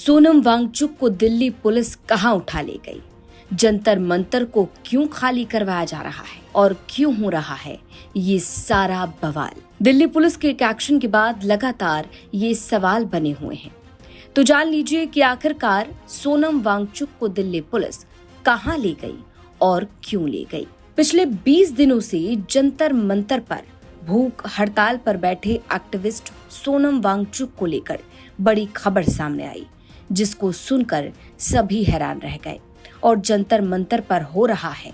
सोनम वांगचुक को दिल्ली पुलिस कहां उठा ले गई, जंतर मंतर को क्यों खाली करवाया जा रहा है और क्यों हो रहा है ये सारा बवाल। दिल्ली पुलिस के एक एक्शन के बाद लगातार ये सवाल बने हुए हैं। तो जान लीजिए कि आखिरकार सोनम वांगचुक को दिल्ली पुलिस कहां ले गई और क्यों ले गई। पिछले 20 दिनों से जंतर मंतर पर भूख हड़ताल पर बैठे एक्टिविस्ट सोनम वांगचुक को लेकर बड़ी खबर सामने आई, जिसको सुनकर सभी हैरान रह गए। और जंतर मंतर पर हो रहा है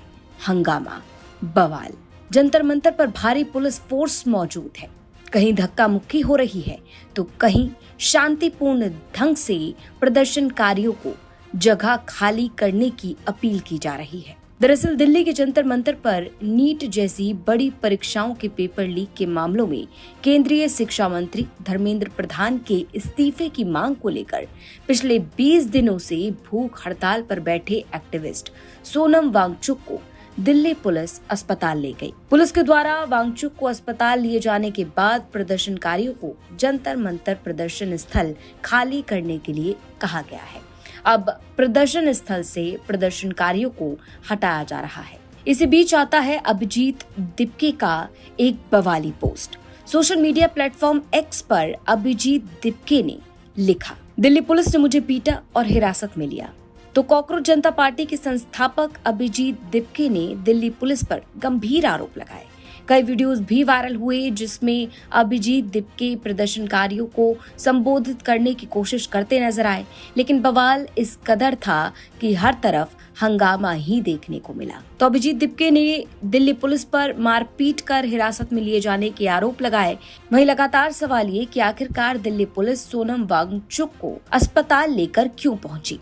हंगामा, बवाल। जंतर मंतर पर भारी पुलिस फोर्स मौजूद है। कहीं धक्का मुक्की हो रही है तो कहीं शांतिपूर्ण ढंग से प्रदर्शनकारियों को जगह खाली करने की अपील की जा रही है। दरअसल दिल्ली के जंतर मंतर पर नीट जैसी बड़ी परीक्षाओं के पेपर लीक के मामलों में केंद्रीय शिक्षा मंत्री धर्मेंद्र प्रधान के इस्तीफे की मांग को लेकर पिछले 20 दिनों से भूख हड़ताल पर बैठे एक्टिविस्ट सोनम वांगचुक को दिल्ली पुलिस अस्पताल ले गई। पुलिस के द्वारा वांगचुक को अस्पताल लिए जाने के बाद प्रदर्शनकारियों को जंतर मंतर प्रदर्शन स्थल खाली करने के लिए कहा गया है। अब प्रदर्शन स्थल से प्रदर्शनकारियों को हटाया जा रहा है। इसी बीच आता है अभिजीत दिपके का एक बवाली post. Social media platform x पर अभिजीत दिपके ने लिखा, दिल्ली पुलिस ने मुझे पीटा और हिरासत में लिया। तो कॉकरोच जनता पार्टी के संस्थापक अभिजीत दिपके ने दिल्ली पुलिस पर गंभीर आरोप लगाए। कई वीडियोस भी वायरल हुए जिसमें अभिजीत दिपके प्रदर्शनकारियों को संबोधित करने की कोशिश करते नजर आए, लेकिन बवाल इस कदर था कि हर तरफ हंगामा ही देखने को मिला। तो अभिजीत दिपके ने दिल्ली पुलिस पर मारपीट कर हिरासत में लिए जाने के आरोप लगाए। वहीं लगातार सवाल ये कि आखिरकार दिल्ली पुलिस सोनम वांगचुक को अस्पताल लेकर क्यों पहुंची।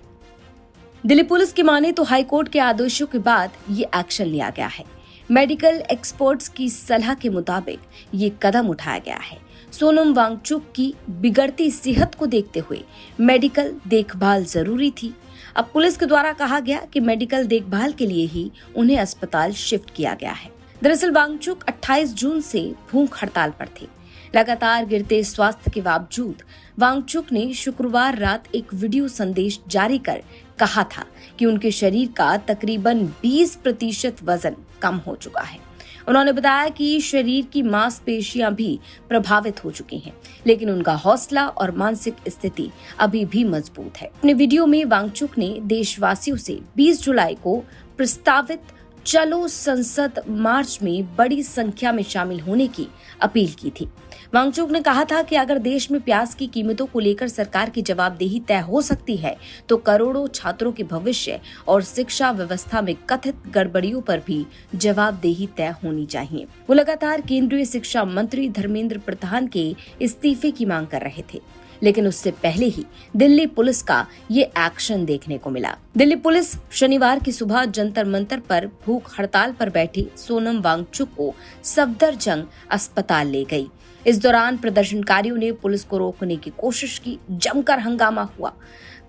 दिल्ली पुलिस की माने तो हाईकोर्ट के आदेशों के बाद ये एक्शन लिया गया है। मेडिकल एक्सपर्ट्स की सलाह के मुताबिक ये कदम उठाया गया है। सोनम वांगचुक की बिगड़ती सेहत को देखते हुए मेडिकल देखभाल जरूरी थी। अब पुलिस के द्वारा कहा गया कि मेडिकल देखभाल के लिए ही उन्हें अस्पताल शिफ्ट किया गया है। दरअसल वांगचुक 28 जून से भूख हड़ताल पर थे। लगातार गिरते स्वास्थ्य के बावजूद वांगचुक ने शुक्रवार रात एक वीडियो संदेश जारी कर कहा था कि उनके शरीर का तकरीबन 20% वजन कम हो चुका है। उन्होंने बताया कि शरीर की मांसपेशियां भी प्रभावित हो चुकी हैं, लेकिन उनका हौसला और मानसिक स्थिति अभी भी मजबूत है। अपने वीडियो में वांगचुक ने देशवासियों से 20 जुलाई को प्रस्तावित चलो संसद मार्च में बड़ी संख्या में शामिल होने की अपील की थी। वांगचुक ने कहा था कि अगर देश में प्याज की कीमतों को लेकर सरकार की जवाबदेही तय हो सकती है तो करोड़ों छात्रों के भविष्य और शिक्षा व्यवस्था में कथित गड़बड़ियों पर भी जवाबदेही तय होनी चाहिए। वो लगातार केंद्रीय शिक्षा मंत्री धर्मेंद्र प्रधान के इस्तीफे की मांग कर रहे थे, लेकिन उससे पहले ही दिल्ली पुलिस का ये एक्शन देखने को मिला। दिल्ली पुलिस शनिवार की सुबह जंतर मंतर पर भूख हड़ताल पर बैठी सोनम वांगचुक को सफदरजंग अस्पताल ले गई। इस दौरान प्रदर्शनकारियों ने पुलिस को रोकने की कोशिश की, जमकर हंगामा हुआ।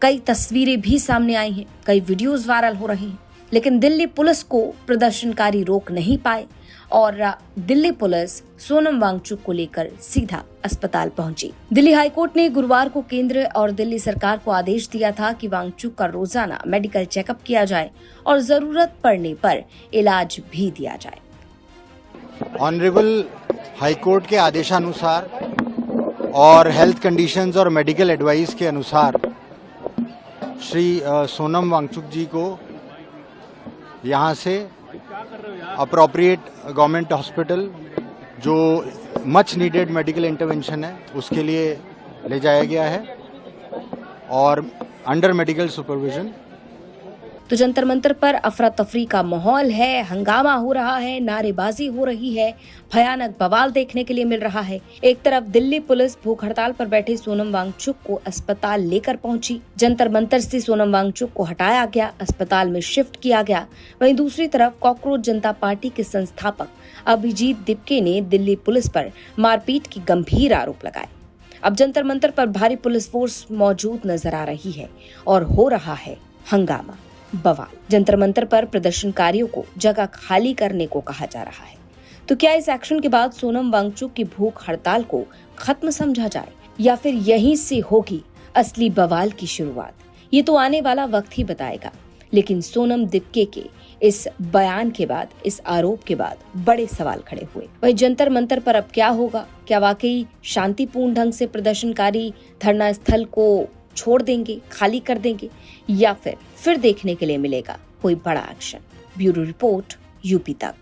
कई तस्वीरें भी सामने आई हैं, कई वीडियोस वायरल हो रहे हैं, लेकिन दिल्ली पुलिस को प्रदर्शनकारी रोक नहीं पाए और दिल्ली पुलिस सोनम वांगचुक को लेकर सीधा अस्पताल पहुंची। दिल्ली हाईकोर्ट ने गुरुवार को केंद्र और दिल्ली सरकार को आदेश दिया था कि वांगचुक का रोजाना मेडिकल चेकअप किया जाए और जरूरत पड़ने पर इलाज भी दिया जाए। ऑनरेबल हाईकोर्ट के आदेशानुसार और हेल्थ कंडीशंस और मेडिकल एडवाइस के अनुसार श्री सोनम वांगचुक जी को यहाँ से अप्रोप्रिएट गवर्नमेंट हॉस्पिटल जो मच नीडेड मेडिकल इंटरवेंशन है उसके लिए ले जाया गया है और अंडर मेडिकल सुपरविजन। तो जंतर मंतर पर अफरा तफरी का माहौल है, हंगामा हो रहा है, नारेबाजी हो रही है, भयानक बवाल देखने के लिए मिल रहा है। एक तरफ दिल्ली पुलिस भूख हड़ताल पर बैठे सोनम वांगचुक को अस्पताल लेकर पहुंची, जंतर मंतर से सोनम वांगचुक को हटाया गया, अस्पताल में शिफ्ट किया गया। वहीं दूसरी तरफ कॉकरोच जनता पार्टी के संस्थापक अभिजीत दिपके ने दिल्ली पुलिस पर मारपीट की गंभीर आरोप लगाए। अब जंतर मंतर पर भारी पुलिस फोर्स मौजूद नजर आ रही है और हो रहा है हंगामा, बवाल। जंतर मंतर पर प्रदर्शनकारियों को जगह खाली करने को कहा जा रहा है। तो क्या इस एक्शन के बाद सोनम वांगचुक की भूख हड़ताल को खत्म समझा जाए या फिर यहीं से होगी असली बवाल की शुरुआत ये तो आने वाला वक्त ही बताएगा। लेकिन सोनम दिप्के के इस बयान के बाद, इस आरोप के बाद बड़े सवाल खड़े हुए। वही जंतर मंतर पर अब क्या होगा? क्या वाकई शांतिपूर्ण ढंग से प्रदर्शनकारी धरना स्थल को छोड़ देंगे, खाली कर देंगे, या फिर देखने के लिए मिलेगा कोई बड़ा एक्शन? ब्यूरो रिपोर्ट, यूपी तक।